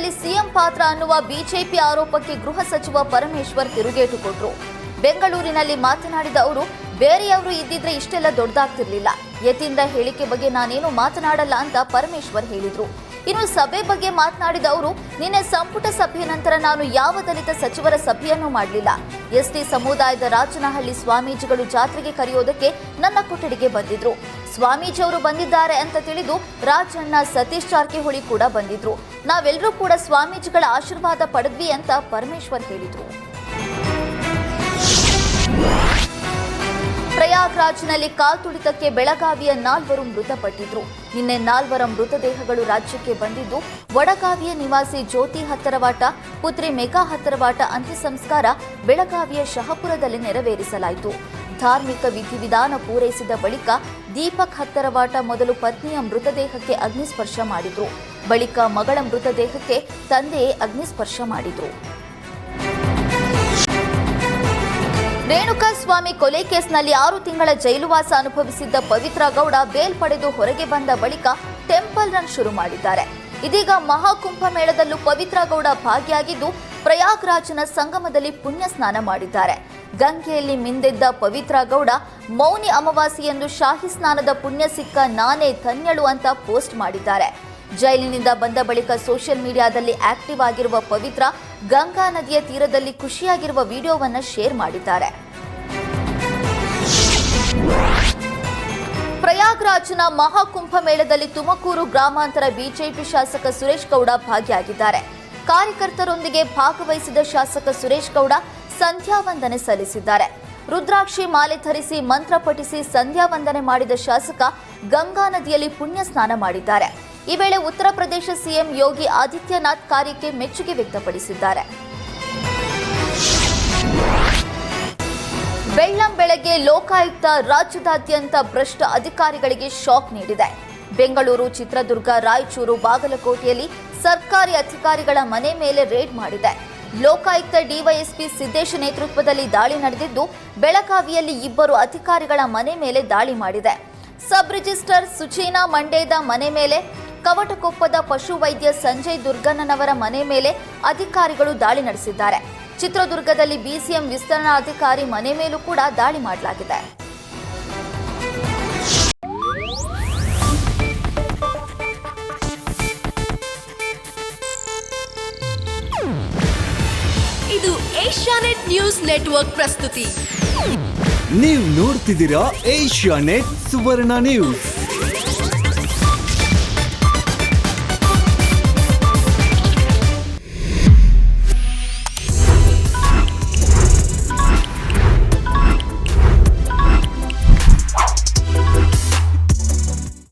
ರಾಜ್ಯದಲ್ಲಿ ಸಿಎಂ ಪಾತ್ರ ಅನ್ನುವ ಬಿಜೆಪಿ ಆರೋಪಕ್ಕೆ ಗೃಹ ಸಚಿವ ಪರಮೇಶ್ವರ್ ತಿರುಗೇಟು ಕೊಟ್ಟರು. ಬೆಂಗಳೂರಿನಲ್ಲಿ ಮಾತನಾಡಿದ ಅವರು, ಬೇರೆಯವರು ಇದ್ದಿದ್ರೆ ಇಷ್ಟೆಲ್ಲ ದೊಡ್ಡದಾಗ್ತಿರ್ಲಿಲ್ಲ. ಯತೀಂದ್ರ ಹೇಳಿಕೆ ಬಗ್ಗೆ ನಾನೇನು ಮಾತನಾಡಲ್ಲ ಅಂತ ಪರಮೇಶ್ವರ್ ಹೇಳಿದ್ರು. ಇನ್ನು ಸಭೆ ಬಗ್ಗೆ ಮಾತನಾಡಿದ ಅವರು, ನಿನ್ನೆ ಸಂಪುಟ ಸಭೆಯ ನಂತರ ನಾನು ಯಾವ ದಲಿತ ಸಚಿವರ ಸಭೆಯನ್ನೂ ಮಾಡಲಿಲ್ಲ. ಎಸ್ಟಿ ಸಮುದಾಯದ ರಾಜನಹಳ್ಳಿ ಸ್ವಾಮೀಜಿಗಳು ಜಾತ್ರೆಗೆ ಕರೆಯೋದಕ್ಕೆ ನನ್ನ ಕೊಠಡಿಗೆ ಬಂದಿದ್ರು. ಸ್ವಾಮೀಜಿ ಅವರು ಬಂದಿದ್ದಾರೆ ಅಂತ ತಿಳಿದು ರಾಜಣ್ಣ, ಸತೀಶ್ ಜಾರಕಿಹೊಳಿ ಕೂಡ ಬಂದಿದ್ರು. ನಾವೆಲ್ಲರೂ ಕೂಡ ಸ್ವಾಮೀಜಿಗಳ ಆಶೀರ್ವಾದ ಪಡೆದ್ವಿ ಅಂತ ಪರಮೇಶ್ವರ್ ಹೇಳಿದ್ರು. ಪ್ರಯಾಗ್ರಾಜ್ನಲ್ಲಿ ಕಾಲ್ತುಳಿತಕ್ಕೆ ಬೆಳಗಾವಿಯ 4 ಮೃತಪಟ್ಟಿದ್ರು. ನಿನ್ನೆ 4 ಮೃತದೇಹಗಳು ರಾಜ್ಯಕ್ಕೆ ಬಂದಿದ್ದು, ವಡಗಾವಿಯ ನಿವಾಸಿ ಜ್ಯೋತಿ ಹತ್ತರವಾಟ, ಪುತ್ರಿ ಮೇಘಾ ಹತ್ತರವಾಟ ಅಂತ್ಯ ಸಂಸ್ಕಾರ ಬೆಳಗಾವಿಯ ಶಹಪುರದಲ್ಲಿ ನೆರವೇರಿಸಲಾಯಿತು. ಧಾರ್ಮಿಕ ವಿಧಿವಿಧಾನ ಪೂರೈಸಿದ ಬಳಿಕ ದೀಪಕ್ ಹತ್ತರವಾಟ ಮೊದಲು ಪತ್ನಿಯ ಮೃತದೇಹಕ್ಕೆ ಅಗ್ನಿಸ್ಪರ್ಶ ಮಾಡಿದ್ರು. ಬಳಿಕ ಮಗಳ ಮೃತದೇಹಕ್ಕೆ ತಂದೆಯೇ ಅಗ್ನಿಸ್ಪರ್ಶ ಮಾಡಿದ್ರು. ರೇಣುಕಾಸ್ವಾಮಿ ಕೊಲೆ ಕೇಸ್ನಲ್ಲಿ 6 ತಿಂಗಳ ಜೈಲುವಾಸ ಅನುಭವಿಸಿದ್ದ ಪವಿತ್ರ ಗೌಡ ಬೇಲ್ ಪಡೆದು ಹೊರಗೆ ಬಂದ ಬಳಿಕ ಟೆಂಪಲ್ ರನ್ ಶುರು ಮಾಡಿದ್ದಾರೆ. ಇದೀಗ ಮಹಾಕುಂಭ ಮೇಳದಲ್ಲೂ ಪವಿತ್ರ ಗೌಡ ಭಾಗಿಯಾಗಿದ್ದು, ಪ್ರಯಾಗ್ರಾಜ್ನ ಸಂಗಮದಲ್ಲಿ ಪುಣ್ಯ ಸ್ನಾನ ಮಾಡಿದ್ದಾರೆ. ಗಂಗೆಯಲ್ಲಿ ಮಿಂದೆದ್ದ ಪವಿತ್ರ ಗೌಡ ಮೌನಿ ಅಮಾವಾಸ್ಯೆಯಂದು ಶಾಹಿ ಸ್ನಾನದ ಪುಣ್ಯ ಸಿಕ್ಕ ನಾನೇ ಧನ್ಯಳು ಅಂತ ಪೋಸ್ಟ್ ಮಾಡಿದ್ದಾರೆ. ಜೈಲಿನಿಂದ ಬಂದ ಬಳಿಕ ಸೋಷಿಯಲ್ ಮೀಡಿಯಾದಲ್ಲಿ ಆಕ್ಟಿವ್ ಆಗಿರುವ ಪವಿತ್ರ ಗಂಗಾ ನದಿಯ ತೀರದಲ್ಲಿ ಖುಷಿಯಾಗಿರುವ ವಿಡಿಯೋವನ್ನು ಶೇರ್ ಮಾಡಿದ್ದಾರೆ. ಪ್ರಯಾಗ್ರಾಜ್ನ ಮಹಾಕುಂಭ ಮೇಳದಲ್ಲಿ ತುಮಕೂರು ಗ್ರಾಮಾಂತರ ಬಿಜೆಪಿ ಶಾಸಕ ಸುರೇಶ್ ಗೌಡ ಭಾಗಿಯಾಗಿದ್ದಾರೆ. ಕಾರ್ಯಕರ್ತರೊಂದಿಗೆ ಭಾಗವಹಿಸಿದ ಶಾಸಕ ಸುರೇಶ್ ಗೌಡ ಸಂಧ್ಯಾ ವಂದನೆ ಸಲ್ಲಿಸಿದ್ದಾರೆ. ರುದ್ರಾಕ್ಷಿ ಮಾಲೆ ಧರಿಸಿ ಮಂತ್ರ ಪಠಿಸಿ ಸಂಧ್ಯಾ ವಂದನೆ ಮಾಡಿದ ಶಾಸಕ ಗಂಗಾ ನದಿಯಲ್ಲಿ ಪುಣ್ಯ ಸ್ನಾನ ಮಾಡಿದ್ದಾರೆ. ಈ ವೇಳೆ ಉತ್ತರ ಪ್ರದೇಶ ಸಿಎಂ ಯೋಗಿ ಆದಿತ್ಯನಾಥ್ ಕಾರ್ಯಕ್ಕೆ ಮೆಚ್ಚುಗೆ ವ್ಯಕ್ತಪಡಿಸಿದ್ದಾರೆ. ಬೆಳ್ಳಂ ಬೆಳಗ್ಗೆ ಲೋಕಾಯುಕ್ತ ರಾಜ್ಯದಾದ್ಯಂತ ಭ್ರಷ್ಟ ಅಧಿಕಾರಿಗಳಿಗೆ ಶಾಕ್ ನೀಡಿದೆ. ಬೆಂಗಳೂರು, ಚಿತ್ರದುರ್ಗ, ರಾಯಚೂರು, ಬಾಗಲಕೋಟೆಯಲ್ಲಿ ಸರ್ಕಾರಿ ಅಧಿಕಾರಿಗಳ ಮನೆ ಮೇಲೆ ರೇಡ್ ಮಾಡಿದೆ. ಲೋಕಾಯುಕ್ತ ಡಿವೈಎಸ್ಪಿ ಸಿದ್ದೇಶ್ ನೇತೃತ್ವದಲ್ಲಿ ದಾಳಿ ನಡೆದಿದ್ದು, ಬೆಳಗಾವಿಯಲ್ಲಿ 2 ಅಧಿಕಾರಿಗಳ ಮನೆ ಮೇಲೆ ದಾಳಿ ಮಾಡಿದೆ. ಸಬ್ ರಿಜಿಸ್ಟರ್ ಸುಚೀನಾ ಮಂಡೇದ ಮನೆ ಮೇಲೆ, ಕವಟಕೊಪ್ಪದ ಪಶುವೈದ್ಯ ಸಂಜಯ್ ದುರ್ಗಣ್ಣನವರ ಮನೆ ಮೇಲೆ ಅಧಿಕಾರಿಗಳು ದಾಳಿ ನಡೆಸಿದ್ದಾರೆ. ಚಿತ್ರದುರ್ಗದಲ್ಲಿ ಬಿಸಿಎಂ ವಿಸ್ತರಣಾಧಿಕಾರಿ ಮನೆ ಮೇಲೂ ಕೂಡ ದಾಳಿ ಮಾಡಲಾಗಿದೆ. ಇದು ಏಷ್ಯಾನೆಟ್ ನ್ಯೂಸ್ ನೆಟ್ವರ್ಕ್ ಪ್ರಸ್ತುತಿ. ನೀವು ನೋಡ್ತಿದ್ದೀರಾ ಏಷ್ಯಾನೆಟ್ ಸುವರ್ಣ ನ್ಯೂಸ್.